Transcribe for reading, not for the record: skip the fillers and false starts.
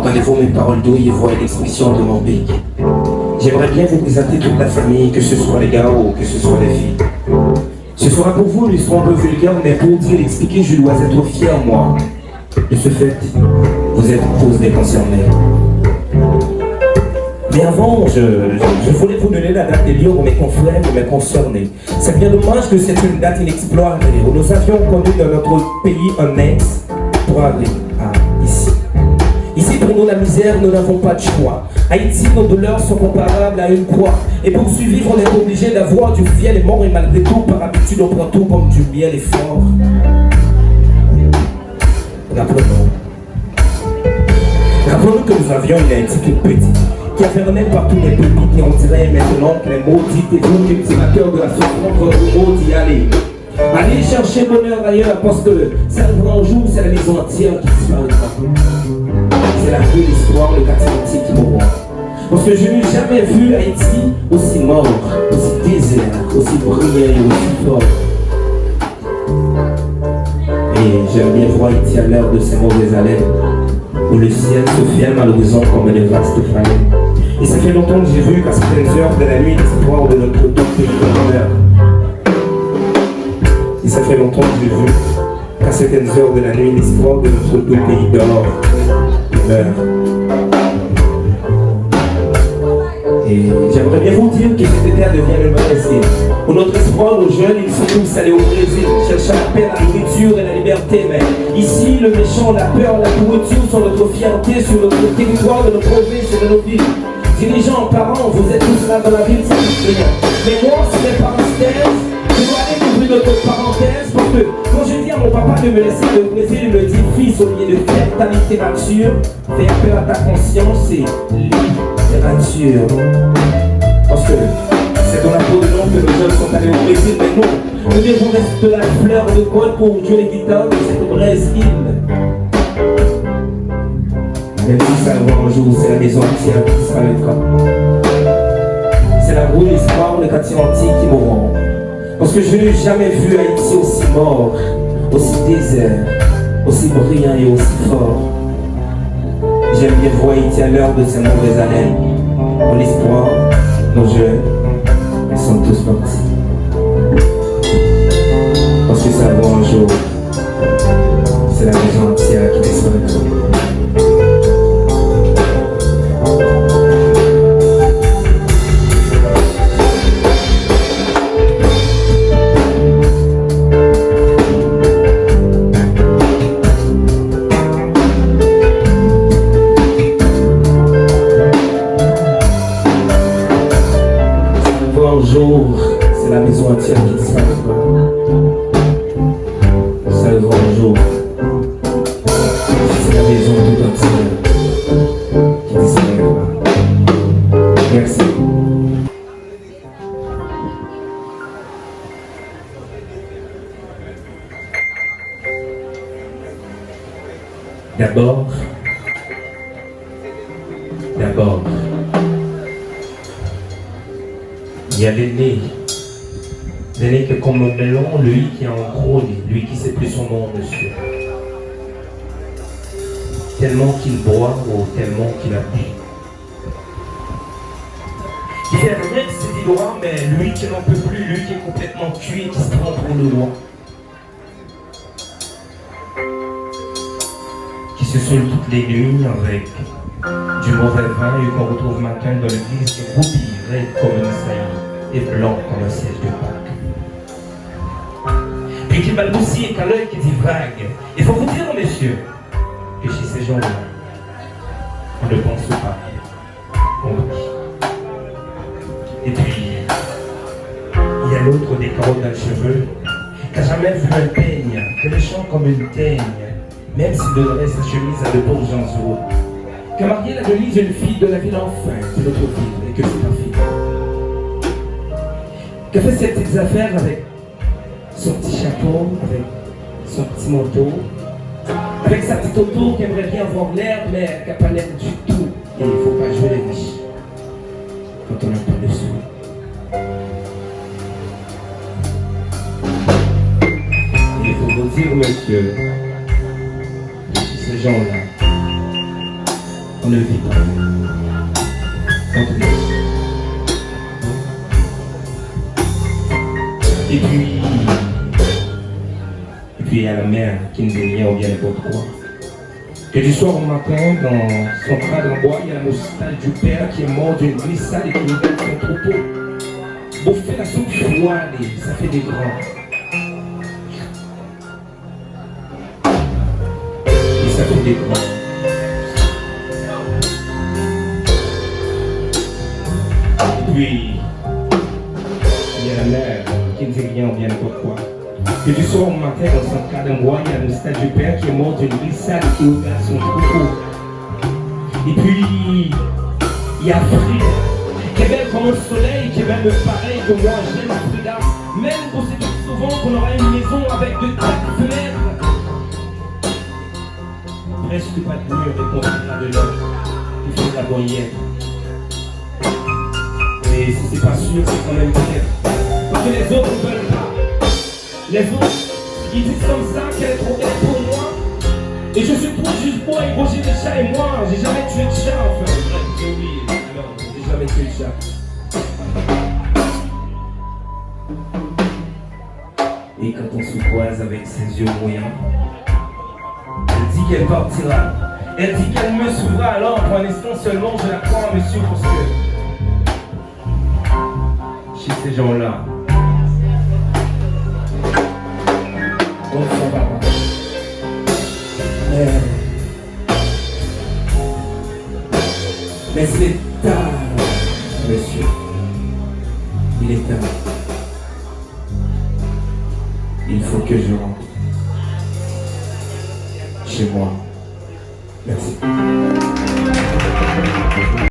Entendez-vous mes paroles douilles et voix et l'expression de mon pic. J'aimerais bien vous présenter toute la famille, que ce soit les gars ou que ce soit les filles. Ce sera pour vous une histoire un peu vulgaire, mais pour dire et expliquer, je dois être fier, moi. De ce fait, vous êtes tous des concernés. Mais avant, je voulais vous donner la date des lieux où mes confrères ou mes concernés. C'est bien dommage que c'est une date inexplorée, où nous avions connu dans notre pays un ex pour aller à ici. Ici, pour nous, la misère, nous n'avons pas de choix. Haïti, nos douleurs sont comparables à une croix. Et pour survivre, on est obligé d'avoir du fiel et mort. Et malgré tout, par habitude, on prend tout comme du miel et fort. Rappelons-nous que nous avions une Haïti toute petite, qui affirmait par tous les pays, et on dirait maintenant que les maudits et vous, les sénateurs de la souffrance, votre mot d'y aller. Allez chercher bonheur ailleurs, parce que ça le grand jour, c'est la maison entière qui disparaîtra. C'est la vraie histoire, le quartier entier qui mourra. Parce que je n'ai jamais vu Haïti aussi mort, aussi désert, aussi brillant et aussi fort. Et j'aime bien voir Haïti à l'heure de ces mauvaises haleines, où le ciel se ferme à l'horizon comme une vaste faille. Et ça fait longtemps que j'ai vu qu'à certaines heures de la nuit, l'espoir de notre beau pays meurt. Et ça fait longtemps que j'ai vu qu'à certaines heures de la nuit, l'espoir de notre beau pays dort, meurt. Et j'aimerais bien vous dire que cet état devient le Brésil, où notre espoir, nos jeunes, ils sont tous allés au Brésil, cherchant la paix, la nourriture et la liberté. Mais ici, le méchant, la peur, la pourriture sont notre fierté sur notre territoire, de nos provinces et de nos villes. Dirigeants, parents, vous êtes tous là dans la ville, c'est tout rien. Mais moi, c'est mes parenthèses, je dois aller ouvrir notre parenthèse, parce que quand je dis à mon papa de me laisser le Brésil, il me dit, fils, au lieu de faire ta littérature, fais peur à ta conscience et littérature. Parce que c'est dans la peau de l'homme que nos jeunes sont allés au Brésil, mais nous devons rester de la fleur de code pour jouer les guitares de cette Brésil. Même si ça va un jour, c'est la maison entière qui disparaîtra. C'est la roue, l'espoir, le quartier entier qui mourront. Parce que je n'ai jamais vu Haïti aussi mort, aussi désert, aussi brillant et aussi fort. J'aime bien voir Haïti à l'heure de ces mauvaises haleines. Pour l'espoir, nos jeunes, ils sont tous partis. Parce que ça va un jour, c'est la maison entière qui disparaîtra. C'est la maison entière qui disparaîtra. Ça le grand jour, c'est la maison tout entière qui disparaîtra. Merci. D'abord, il y a l'aîné que comme le melon, lui qui est en gros, lui qui sait plus son nom, monsieur. Tellement qu'il boit ou tellement qu'il a bu. Il fait rien que c'est dit droit, mais lui qui n'en peut plus, lui qui est complètement cuit et qui se prend pour le roi. Qui se saoule toutes les nuits avec du mauvais vin et qu'on retrouve matin dans l'église qui roupille, raide comme une saillie et blanc comme un siège de Pâques. Puis qui balbutie et qu'à l'œil qui dit vague. Il faut vous dire, messieurs, que chez ces gens-là, on ne pense pas, on rit. Et puis, il y a l'autre des carottes dans le cheveu, qui n'a jamais vu un peigne, que le chant comme une teigne, même s'il donnerait sa chemise à de pauvres gens heureux. Que marier la Denise une fille de la ville enfin, de notre ville, et que c'est pas fini. Que fait ces petites affaires avec son petit chapeau, avec son petit manteau, avec sa petite auto qui aimerait bien avoir l'air, mais qui n'a pas l'air du tout. Et il ne faut pas jouer les riches quand on n'a pas de sous. Et il faut vous dire, monsieur, ces gens-là, On ne le vit pas. En tout cas. Et puis il y a la mère qui nous est liée, on vient n'importe quoi. Que du soir au matin, dans son crâne en bois, il y a la nostalgie du père qui est mort d'une glissade et qui regarde son troupeau. Bouffer la soupe froide et ça fait des grands. Et ça fait des grands. Et puis, il y a la mère qui ne dit rien, on vient n'importe quoi. Que du soir au matin, dans son cadre en bois, il y a la nostalgie du père qui est mort d'une glissade et qui regarde son troupeau. Et puis, il y a Frida, qui est belle comme le soleil, qui est belle pareil que moi, j'aime Frida. Même qu'on s'est dit souvent qu'on aura une maison avec de 4 fenêtres. Presque pas de mur et qu'on fera de l'or. Il faut d'abord y être. Mais si c'est pas sûr, c'est quand même peut-être. Parce que les autres ne veulent pas. Les autres, ils disent comme ça qu'elle est trop belle pour moi. Et je suis trop juste pour ébaucher des chats et moi, j'ai jamais tué de chat enfin. Oui, alors, j'ai jamais tué de chat. Et quand on se croise avec ses yeux moyens, elle dit qu'elle partira. Elle dit qu'elle me sauvera alors pour un instant seulement, je la crois monsieur parce que chez ces gens-là, on ne s'en va pas. Mais c'est tard, monsieur. Il est tard. Il faut que je rentre chez moi. Merci.